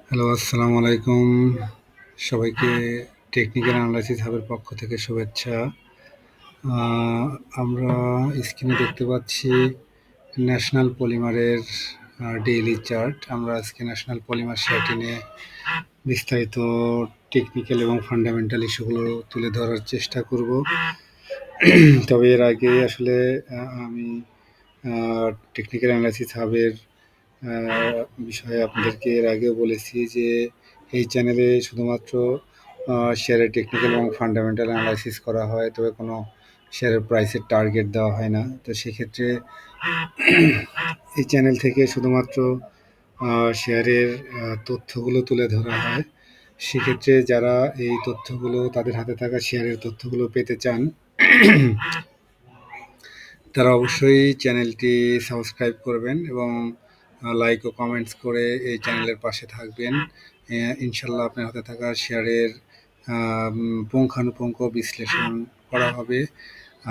Hello, আসসালামু আলাইকুম। সবাইকে টেকনিক্যাল অ্যানালাইসিস হাবের পক্ষ থেকে শুভেচ্ছা। আমরা স্ক্রিনে দেখতে পাচ্ছি ন্যাশনাল পলিমারের ডেইলি চার্ট। আমরা আজকে ন্যাশনাল পলিমার শেয়ারটি নিয়ে বিস্তারিত টেকনিক্যাল এবং ফান্ডামেন্টাল ইস্যুগুলো তুলে ধরার চেষ্টা করব। তবে এর আগে আসলে আমি টেকনিক্যাল অ্যানালাইসিস হাবের বিষয়ে আপনাদেরকে এর আগেও বলেছি যে এই চ্যানেলে শুধুমাত্র শেয়ারের টেকনিক্যাল এবং ফান্ডামেন্টাল অ্যানালাইসিস করা হয়, তবে কোনো শেয়ারের প্রাইসের টার্গেট দেওয়া হয় না। তো সেক্ষেত্রে এই চ্যানেল থেকে শুধুমাত্র শেয়ারের তথ্যগুলো তুলে ধরা হয়। সেক্ষেত্রে যারা এই তথ্যগুলো, তাদের হাতে থাকা শেয়ারের তথ্যগুলো পেতে চান, তারা অবশ্যই চ্যানেলটি সাবস্ক্রাইব করবেন এবং লাইক ও কমেন্টস করে এই চ্যানেলের পাশে থাকবেন। ইনশাল্লাহ আপনার হাতে থাকা শেয়ারের পুঙ্খানুপুঙ্খ বিশ্লেষণ করা হবে।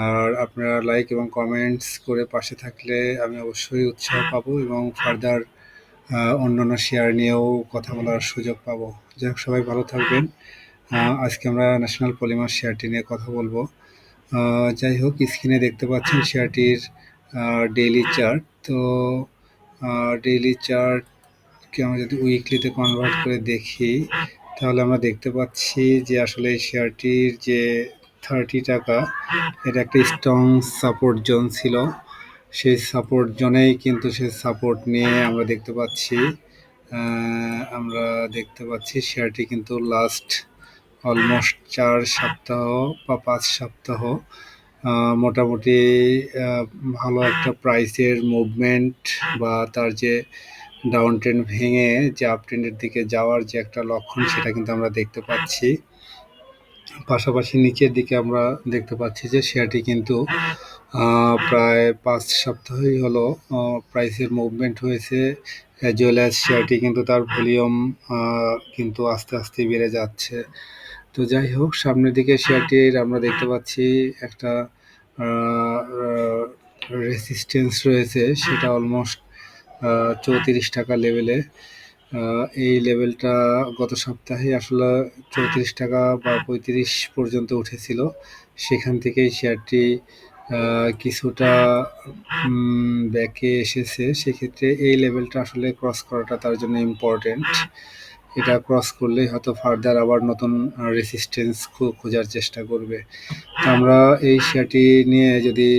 আর আপনারা লাইক এবং কমেন্টস করে পাশে থাকলে আমি অবশ্যই উৎসাহ পাবো এবং ফার্দার অন্যান্য শেয়ার নিয়েও কথা বলার সুযোগ পাবো। যাই হোক, সবাই ভালো থাকবেন। আজকে আমরা ন্যাশনাল পলিমার শেয়ারটি নিয়ে কথা বলবো। যাই হোক, স্ক্রিনে দেখতে পাচ্ছেন শেয়ারটির ডেইলি চার্ট। তো ডেইলি চার্টকে আমরা যদি উইকলিতে কনভার্ট করে দেখি, তাহলে আমরা দেখতে পাচ্ছি যে আসলে এই শেয়ারটির যে 30 টাকা, এটা একটা স্ট্রং সাপোর্ট জোন ছিল। সেই সাপোর্ট জোনেই কিন্তু সেই সাপোর্ট নিয়ে আমরা দেখতে পাচ্ছি শেয়ারটি কিন্তু লাস্ট অলমোস্ট 4 সপ্তাহ বা 5 সপ্তাহ মোটামুটি ভালো একটা প্রাইসের মুভমেন্ট বা তার যে ডাউন ট্রেন্ড ভেঙে যে আপ ট্রেন্ডের দিকে যাওয়ার যে একটা লক্ষণ, সেটা কিন্তু আমরা দেখতে পাচ্ছি। পাশাপাশি নিচের দিকে আমরা দেখতে পাচ্ছি যে শেয়ারটি কিন্তু প্রায় 5 সপ্তাহই হলো প্রাইসের মুভমেন্ট হয়েছে, অ্যাজ ওয়েল অ্যাজ শেয়ারটি কিন্তু তার ভলিউম কিন্তু আস্তে আস্তে বেড়ে যাচ্ছে। তো যাই হোক, সামনের দিকে শেয়ারটির আমরা দেখতে পাচ্ছি একটা রেসিস্টেন্স রয়েছে, সেটা অলমোস্ট 34 টাকা লেভেলে। এই লেভেলটা গত সপ্তাহে আসলে 34 টাকা বা 35 পর্যন্ত উঠেছিল। সেখান থেকেই শেয়ারটি কিছুটা ব্যাকে এসেছে। সেক্ষেত্রে এই লেভেলটা আসলে ক্রস করাটা তার জন্য ইম্পর্টেন্ট। এটা ক্রস করলেই হয়তো ফার্দার আবার নতুন রেসিস্টেন্স খোঁজার চেষ্টা করবে। তো আমরা এই শেয়ারটি নিয়ে যদি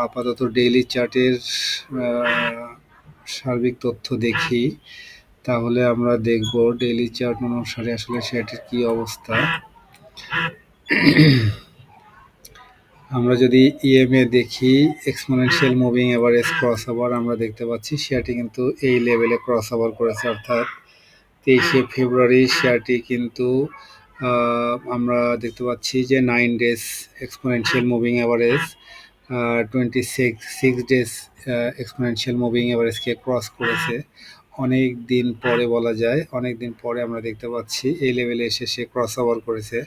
আপাতত ডেইলি চার্টের সার্বিক তথ্য দেখি, তাহলে আমরা দেখব ডেইলি চার্ট অনুসারে আসলে শেয়ারটির কি অবস্থা। আমরা যদি ইএমএ দেখি, exponential moving average cross over, আমরা দেখতে পাচ্ছি শেয়ারটি কিন্তু এই লেভেলে ক্রস ওভার করেছে, অর্থাৎ 23শে ফেব্রুয়ারি শেয়ারটি কিন্তু আমরা দেখতে পাচ্ছি যে 9 days exponential moving average, 26 days exponential moving এভারেজকে ক্রস করেছে। অনেক দিন পরে বলা যায়, অনেক দিন পরে আমরা দেখতে পাচ্ছি এই লেভেলে এসে সে ক্রস ওভার করেছে।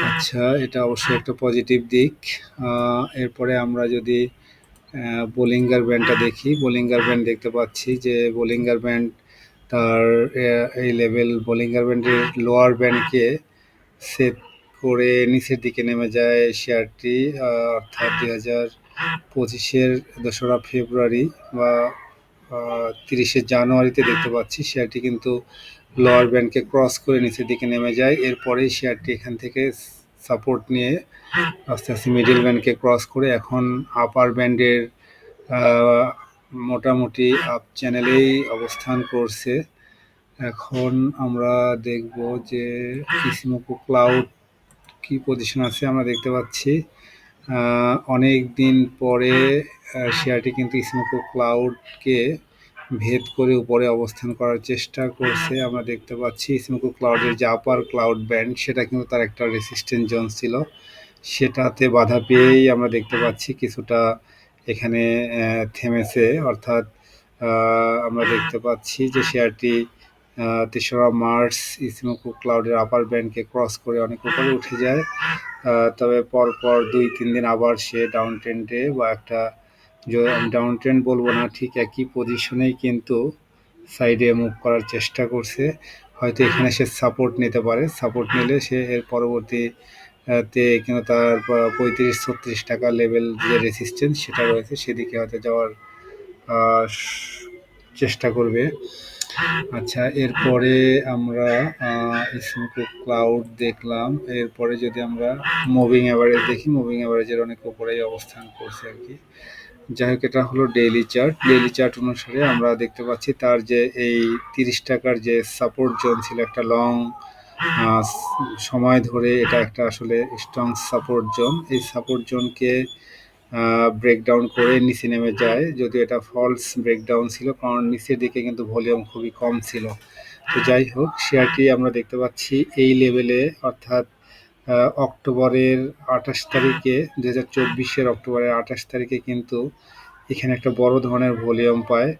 আচ্ছা, এটা অবশ্যই একটা পজিটিভ দিক। এরপরে আমরা যদি বোলিঙ্গার ব্যান্ডটা দেখি, বোলিঙ্গার ব্যান্ড দেখতে পাচ্ছি যে বোলিঙ্গার ব্যান্ড তার এই লেভেল বোলিঙ্গার ব্যান্ডের লোয়ার ব্যান্ডকে সেট করে নিচের দিকে নেমে যায় শেয়ারটি, অর্থাৎ 2025-এর 2রা ফেব্রুয়ারি বা 30শে জানুয়ারিতে দেখতে পাচ্ছি শেয়ারটি কিন্তু লোয়ার ব্যান্ডকে ক্রস করে নিচের দিকে নেমে যায়। এরপরেই শেয়ারটি এখান থেকে সাপোর্ট নিয়ে আস্তে আস্তে মিডিল ব্যান্ডকে ক্রস করে এখন আপার ব্যান্ডের মোটামুটি আপ চ্যানেলেই অবস্থান করছে। এখন আমরা দেখব যে ইসিমোকো ক্লাউড কি পজিশন আছে। আমরা দেখতে পাচ্ছি অনেক দিন পরে শেয়ারটি কিন্তু ইসিমোকো ক্লাউডকে ভেদ করে উপরে অবস্থান করার চেষ্টা করছে। আমরা দেখতে পাচ্ছি ইসিমোকো ক্লাউডের যে আপার ক্লাউড ব্যান্ড, সেটা কিন্তু তার একটা রেসিস্ট্যান্স জোন ছিল, সেটাতে বাধা পেয়েই আমরা দেখতে পাচ্ছি কিছুটা এখানে থেমেছে। অর্থাৎ আমরা দেখতে পাচ্ছি যে শেয়ারটি 3রা মার্চ ইসিমোকো ক্লাউডের আপার ব্যান্ডকে ক্রস করে অনেক উপরে উঠে যায়। তবে পরপর 2-3 দিন আবার সে ডাউন ট্রেন্ডে বা একটা আমি ডাউন ট্রেন্ড বলবো না, ঠিক একই পজিশনেই কিন্তু সাইডে মুভ করার চেষ্টা করছে। হয়তো এখানে সে সাপোর্ট নিতে পারে, সাপোর্ট নিলে সে এর পরবর্তী তে কিন্তু তার 35-36 টাকা লেভেল যে রেসিস্ট্যান্স সেটা রয়েছে, সেদিকে হয়তো যাওয়ার চেষ্টা করবে। আচ্ছা, এরপরে আমরা ইসমুকো ক্লাউড দেখলাম। এরপরে যদি আমরা মুভিং অ্যাভারেজ দেখি, মুভিং অ্যাভারেজের অনেক উপরেই অবস্থান করছে আর কি। যাই হোক, এটা হলো ডেইলি চার্ট। ডেইলি চার্ট অনুসারে আমরা দেখতে পাচ্ছি তার যে এই 30 টাকার যে সাপোর্ট জোন ছিল, একটা লং সময় ধরে এটা একটা আসলে স্ট্রং সাপোর্ট জোন। এই সাপোর্ট জোনকে ব্রেকডাউন করে নিচে নেমে যায়, যদিও এটা ফলস ব্রেকডাউন ছিল, কারণ নিচের দিকে কিন্তু ভলিউম খুবই কম ছিল। তো যাই হোক, শেয়ারটি আমরা দেখতে পাচ্ছি এই লেভেলে, অর্থাৎ অক্টোবরের 28 তারিখে, 2024-এর অক্টোবরের 28 তারিখে কিন্তু এখানে একটা বড় ধরনের ভলিউম পায়।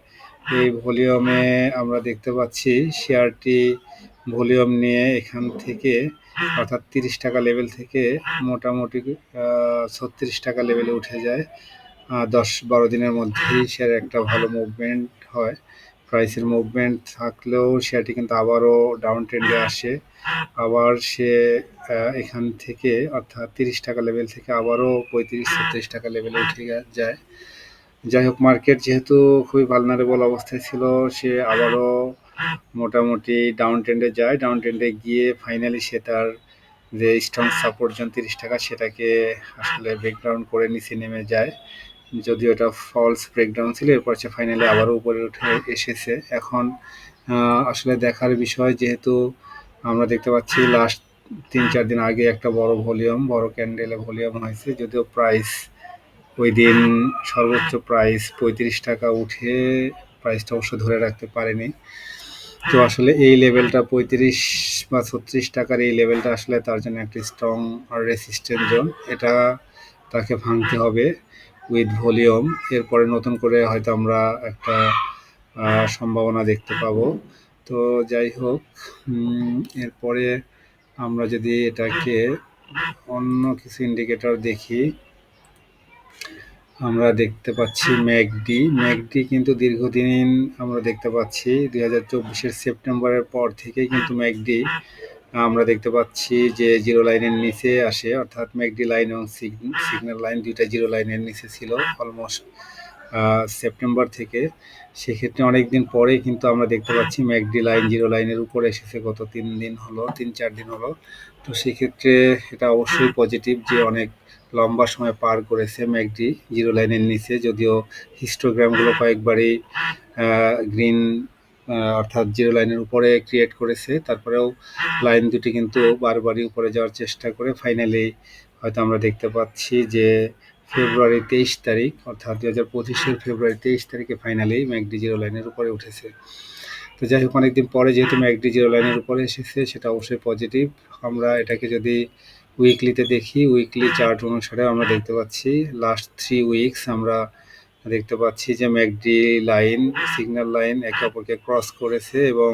এই ভলিউমে আমরা দেখতে পাচ্ছি শেয়ারটি ভলিউম নিয়ে এখান থেকে, অর্থাৎ 30 টাকা লেভেল থেকে মোটামুটি 36 টাকা লেভেলে উঠে যায়। 10-12 দিনের মধ্যেই শেয়ার একটা ভালো মুভমেন্ট হয়। প্রাইসের মুভমেন্ট থাকলেও শেয়ারটি কিন্তু আবারও ডাউন ট্রেন্ডে আসে। আবার সে এখান থেকে, অর্থাৎ 30 টাকা লেভেল থেকে আবারও 35-36 টাকা লেভেলে উঠে যায়। যাই হোক, মার্কেট যেহেতু খুবই ভালনারেবল অবস্থায় ছিল, সে আবারও মোটামুটি ডাউন ট্রেন্ডে যায়। ডাউন ট্রেন্ডে গিয়ে ফাইনালি সে তার যে স্ট্রং সাপোর্ট জোন 30 টাকা, সেটাকে আসলে ব্রেকডাউন করে নিচে নেমে যায়। যদিও এটা ফলস ব্রেকডাউন ছিল, এরপর সে ফাইনালি আবারও উপরে উঠে এসেছে। এখন আসলে দেখার বিষয়, যেহেতু আমরা দেখতে পাচ্ছি লাস্ট 3-4 দিন আগে একটা বড় ক্যান্ডেলে ভলিউম হয়েছে, যদিও প্রাইস ওই দিন সর্বোচ্চ প্রাইস 35 টাকা উঠে প্রাইসটা অবশ্য ধরে রাখতে পারেনি। তো আসলে এই লেভেলটা 35 বা 36 টাকার এই লেভেলটা আসলে তার জন্য একটা স্ট্রং রেসিস্ট্যান্ট জোন। এটা তাকে ভাঙতে হবে উইথ ভলিউম। এরপরে নতুন করে হয়তো আমরা একটা সম্ভাবনা দেখতে পাবো। তো যাই হোক, এরপরে আমরা যদি এটাকে অন্য কিছু ইন্ডিকেটর দেখি, আমরা দেখতে পাচ্ছি ম্যাকডি কিন্তু দীর্ঘদিন আমরা দেখতে পাচ্ছি 2024-এর সেপ্টেম্বরের পর থেকেই কিন্তু ম্যাকডি আমরা দেখতে পাচ্ছি যে জিরো লাইনের নিচে আসে, অর্থাৎ ম্যাকডি লাইন এবং সিগন্যাল লাইন দুইটা জিরো লাইনের নিচে ছিল অলমোস্ট সেপ্টেম্বর থেকে। সেক্ষেত্রে অনেক দিন পরে কিন্তু আমরা দেখতে পাচ্ছি ম্যাকডি লাইন জিরো লাইনের উপরে এসেছে গত 3-4 দিন হলো। তো সেক্ষেত্রে এটা অবশ্যই পজিটিভ যে অনেক লম্বা সময় পার করেছে ম্যাকডি জিরো লাইনের নিচে, যদিও হিস্টোগ্রামগুলো কয়েকবারই গ্রিন অর্থাৎ জিরো লাইনের উপরে ক্রিয়েট করেছে, তারপরেও লাইন দুটি কিন্তু বারবারই উপরে যাওয়ার চেষ্টা করে ফাইনালি হয়তো আমরা দেখতে পাচ্ছি যে ফেব্রুয়ারি 23 তারিখ, অর্থাৎ 2025-এর ফেব্রুয়ারি 23 তারিখে ফাইনালি ম্যাকডি জিরো লাইনের উপরে উঠেছে। তো যাই হোক, অনেকদিন পরে যেহেতু ম্যাকডি জিরো লাইনের উপরে এসেছে, সেটা অবশ্যই পজিটিভ। আমরা এটাকে যদি উইকলিতে দেখি, উইকলি চার্ট অনুসারে আমরা দেখতে পাচ্ছি লাস্ট 3 উইকস আমরা দেখতে পাচ্ছি যে ম্যাকডি লাইন, সিগন্যাল লাইন একে অপরকে ক্রস করেছে এবং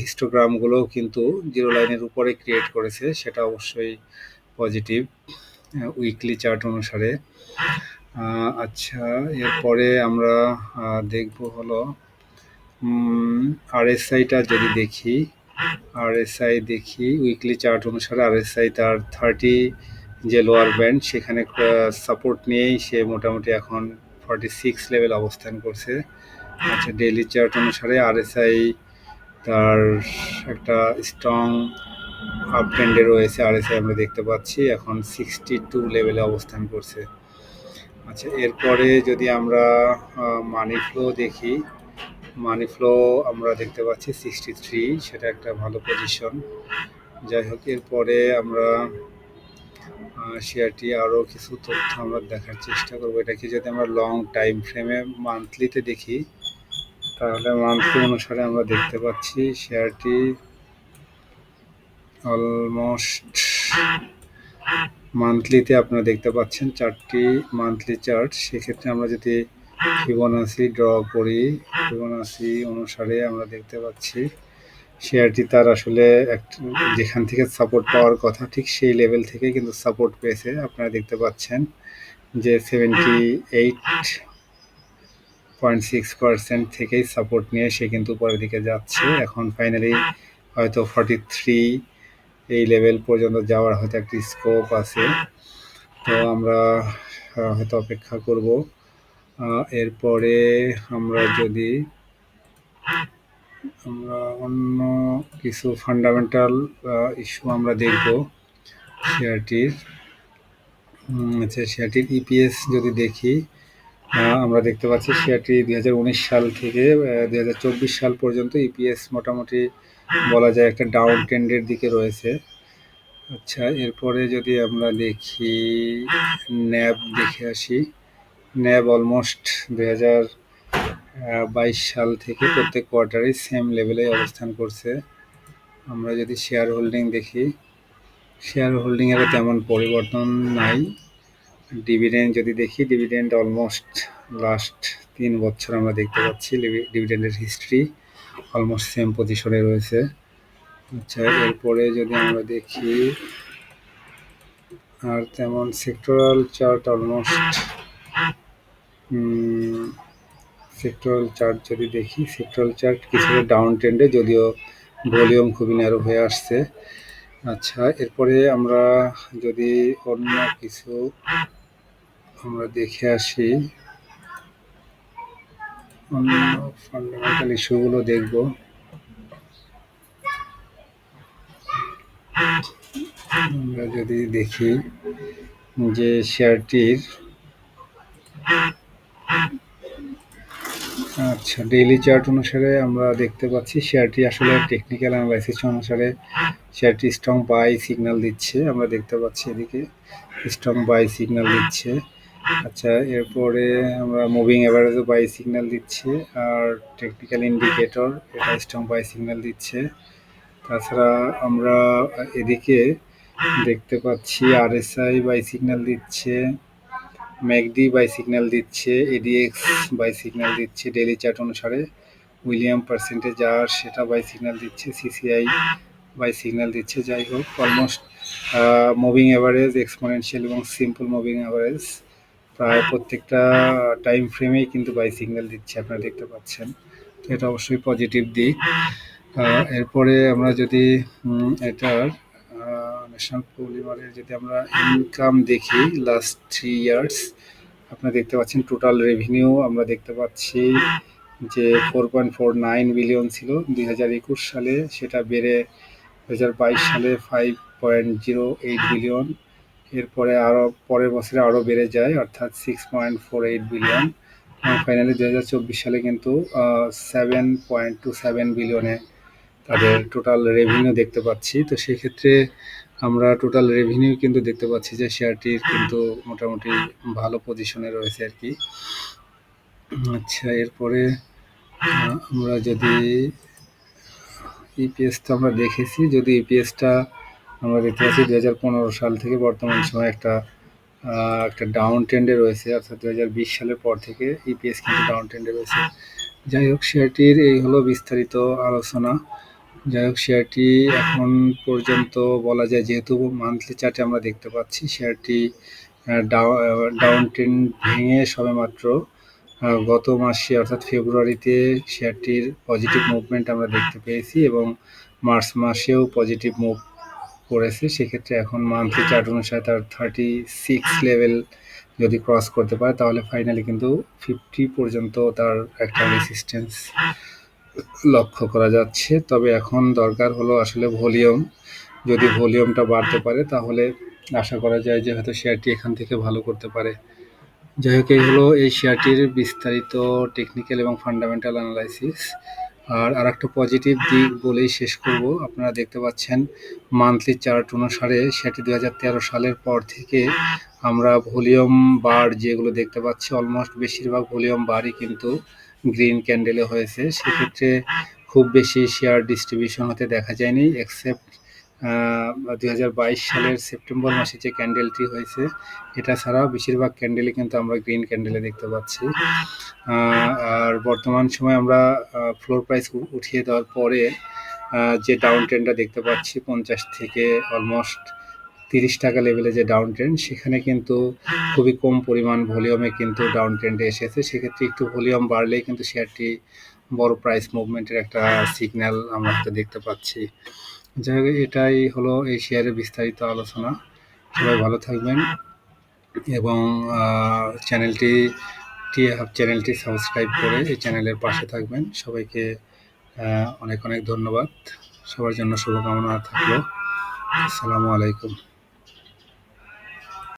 হিস্টোগ্রামগুলোও কিন্তু জিরো লাইনের উপরে ক্রিয়েট করেছে, সেটা অবশ্যই পজিটিভ উইকলি চার্ট অনুসারে। আচ্ছা, এরপরে আমরা দেখব হলো আরএসআইটা যদি দেখি, উইকলি চার্ট অনুসারে আরএসআই তার 30 যে লোয়ার ব্যান্ড, সেখানে সাপোর্ট নিয়েই সে মোটামুটি এখন 46 লেভেল অবস্থান করছে। আচ্ছা, ডেইলি চার্ট অনুসারে আরএসআই তার একটা স্ট্রং আপ ট্রেন্ডে রয়েছে। আরএসআই আমরা দেখতে পাচ্ছি এখন 62 লেভেলে অবস্থান করছে। আচ্ছা, এরপরে যদি আমরা মানি ফ্লো দেখি, মানি ফ্লো আমরা দেখতে পাচ্ছি 63, সেটা একটা ভালো পজিশন। যাই হোক, এরপরে আমরা শেয়ারটি আরও কিছু তথ্য আমরা দেখার চেষ্টা করবো। এটাকে যদি আমরা লং টাইম ফ্রেমে মান্থলিতে দেখি, তাহলে মান্থলি অনুসারে আমরা দেখতে পাচ্ছি শেয়ারটি অলমোস্ট মান্থলিতে আপনারা দেখতে পাচ্ছেন 4টি মান্থলি চার্ট। সেক্ষেত্রে আমরা যদি ফিবোনাসি ড্র করি, ফিবোনাসি অনুসারে আমরা দেখতে পাচ্ছি শেয়ারটি তার আসলে যেখান থেকে সাপোর্ট পাওয়ার কথা ঠিক সেই লেভেল থেকে কিন্তু সাপোর্ট পেয়েছে, আপনারা দেখতে পাচ্ছেন। যে 78.6% থেকেই সাপোর্ট নিয়ে সে কিন্তু উপরের দিকে যাচ্ছে। এখন ফাইনালি হয়তো 43 এই লেভেল পর্যন্ত যাওয়ার হয়তো একটি স্কোপ আছে। তো আমরা হয়তো অপেক্ষা করব। এরপরে আমরা যদি অন্য কিছু ফান্ডামেন্টাল ইস্যু আমরা দেখব শেয়ারটির। আচ্ছা, শেয়ারটির ইপিএস যদি দেখি, আমরা দেখতে পাচ্ছি শেয়ারটি 2019 সাল থেকে 2024 সাল পর্যন্ত ইপিএস মোটামুটি বলা যায় একটা ডাউন ট্রেন্ডের দিকে রয়েছে। আচ্ছা, এরপরে যদি আমরা দেখি ন্যাব দেখে আসি। ন্যাব অলমোস্ট 2022 সাল থেকে প্রত্যেক কোয়ার্টারে সেম লেভেলে অবস্থান করছে। আমরা যদি শেয়ার হোল্ডিং দেখি, শেয়ার হোল্ডিংয়েরও তেমন পরিবর্তন নাই। ডিভিডেন্ড যদি দেখি, ডিভিডেন্ড অলমোস্ট লাস্ট 3 বছর আমরা দেখতে পাচ্ছি ডিভিডেন্ডের হিস্ট্রি অলমোস্ট সেম পজিশনে রয়েছে। আচ্ছা, এরপরে যদি আমরা দেখি আর তেমন sectoral chart almost sectoral chart যদি দেখি, সেক্টরাল চার্ট কিছুটা ডাউন ট্রেন্ডে, যদিও ভলিউম খুবই ন্যারো হয়ে আসছে। আচ্ছা, এরপরে আমরা যদি অন্য কিছু আমরা দেখে আসি, অন্য ফান্ডামেন্টাল ইস্যুগুলো দেখব। আমরা যদি দেখি যে শেয়ারটির আচ্ছা ডেইলি চার্ট অনুসারে আমরা দেখতে পাচ্ছি শেয়ারটি আসলে টেকনিক্যাল অ্যানালাইসিস অনুসারে শেয়ারটি স্ট্রং বাই সিগন্যাল দিচ্ছে। আমরা দেখতে পাচ্ছি এদিকে স্ট্রং বাই সিগন্যাল দিচ্ছে। আচ্ছা, এরপরে আমরা মুভিং অ্যাভারেজও বাই সিগন্যাল দিচ্ছে, আর টেকনিক্যাল ইন্ডিকেটর এটা স্ট্রং বাই সিগন্যাল দিচ্ছে। তাছাড়া আমরা এদিকে দেখতে পাচ্ছি আরএসআই বাই সিগন্যাল দিচ্ছে, ম্যাকডি বাই সিগন্যাল দিচ্ছে, এডিএক্স বাই সিগন্যাল দিচ্ছে ডেইলি চার্ট অনুসারে, উইলিয়াম পার্সেন্টেজ আর সেটা বাই সিগন্যাল দিচ্ছে, সিসিআই বাই সিগন্যাল দিচ্ছে। যাই হোক, অলমোস্ট মুভিং অ্যাভারেজ, এক্সপোনেনশিয়াল এবং সিম্পল মুভিং অ্যাভারেজ প্রায় প্রত্যেকটা টাইম ফ্রেমেই কিন্তু বাই সিগন্যাল দিচ্ছে, আপনারা দেখতে পাচ্ছেন। তো এটা অবশ্যই পজিটিভ দিক। এরপরে আমরা যদি এটার ন্যাশনাল পলিমারের যদি আমরা ইনকাম দেখি লাস্ট 3 ইয়ার্স, আপনারা দেখতে পাচ্ছেন টোটাল রেভিনিউ আমরা দেখতে পাচ্ছি যে 4.49 বিলিয়ন ছিল 2021 সালে, সেটা বেড়ে 2022 সালে 5.08 বিলিয়ন, এরপরে আরও পরের বছরে আরও বেড়ে যায় অর্থাৎ 6.48 বিলিয়ন, এবং ফাইনালি 2024 সালে কিন্তু 7.27 বিলিয়নে তাদের টোটাল রেভিনিউ দেখতে পাচ্ছি। তো সেক্ষেত্রে আমরা টোটাল রেভিনিউ কিন্তু দেখতে পাচ্ছি যে শেয়ারটির কিন্তু মোটামুটি ভালো পজিশনে রয়েছে আর কি। আচ্ছা, এরপরে আমরা যদি ইপিএস তো আমরা দেখেছি, যদি ইপিএসটা আমরা দেখতে পাচ্ছি 2015 সাল থেকে বর্তমান সময় একটা ডাউন ট্রেন্ডে রয়েছে, অর্থাৎ 2020 সালের পর থেকে ইপিএস কিন্তু ডাউন ট্রেন্ডে রয়েছে। যাই হোক, শেয়ারটির এই হলো বিস্তারিত আলোচনা। যাই হোক, শেয়ারটি এখন পর্যন্ত বলা যায়, যেহেতু মান্থলি চার্টে আমরা দেখতে পাচ্ছি শেয়ারটি ডাউন ট্রেন্ড ভেঙে সবেমাত্র গত মাসে অর্থাৎ ফেব্রুয়ারিতে শেয়ারটির পজিটিভ মুভমেন্ট আমরা দেখতে পেয়েছি, এবং মার্চ মাসেও পজিটিভ মুভ করেছে। সেক্ষেত্রে এখন মান্থলি চার্ট অনুসারে তার 36 লেভেল যদি ক্রস করতে পারে, তাহলে ফাইনালি কিন্তু 50 পর্যন্ত তার একটা রেসিস্টেন্স লক্ষ্য করা যাচ্ছে। তবে এখন দরকার হলো আসলে ভলিউম, যদি ভলিউমটা বাড়তে পারে তাহলে আশা করা যায় যে হয়তো শেয়ারটি এখান থেকে ভালো করতে পারে। যাই হোক, এই হলো এই শেয়ারটির বিস্তারিত টেকনিক্যাল এবং ফান্ডামেন্টাল অ্যানালাইসিস। আর আরেকটা পজিটিভ দিক বলেই শেষ করব, আপনারা দেখতে পাচ্ছেন মান্থলি চার্ট অনুসারে শেয়ারটি 2013 সালের পর থেকে আমরা ভলিউম বার যেগুলো দেখতে পাচ্ছি, অলমোস্ট বেশিরভাগ ভলিউম বারই কিন্তু গ্রিন ক্যান্ডেলে হয়েছে। সেক্ষেত্রে খুব বেশি শেয়ার ডিস্ট্রিবিউশন হতে দেখা যায়নি, এক্সেপ্ট 2022 সালের সেপ্টেম্বর মাসে যে ক্যান্ডেলটি হয়েছে, এটা ছাড়া বেশিরভাগ ক্যান্ডেলই কিন্তু আমরা গ্রিন ক্যান্ডেলে দেখতে পাচ্ছি। আর বর্তমান সময়ে আমরা ফ্লোর প্রাইস উঠিয়ে দেওয়ার পরে যে ডাউন ট্রেন্ডটা দেখতে পাচ্ছি 50 থেকে অলমোস্ট ৳৩০ লেভেলে যে ডাউন ট্রেন্ড সেখানে কিন্তু খুবই কম পরিমাণ ভলিউমে কিন্তু ডাউন ট্রেন্ডে এসেছে। সেক্ষেত্রে একটু ভলিউম বাড়লেই কিন্তু শেয়ারটি বড় প্রাইস মুভমেন্টের একটা সিগন্যাল আমরা হয়তো দেখতে পাচ্ছি। যাই হোক, এটাই হলো এই শেয়ারের বিস্তারিত আলোচনা। সবাই ভালো থাকবেন এবং চ্যানেলটি সাবস্ক্রাইব করে এই চ্যানেলের পাশে থাকবেন। সবাইকে অনেক ধন্যবাদ। সবার জন্য শুভকামনা থাকলো। আসসালামু আলাইকুম।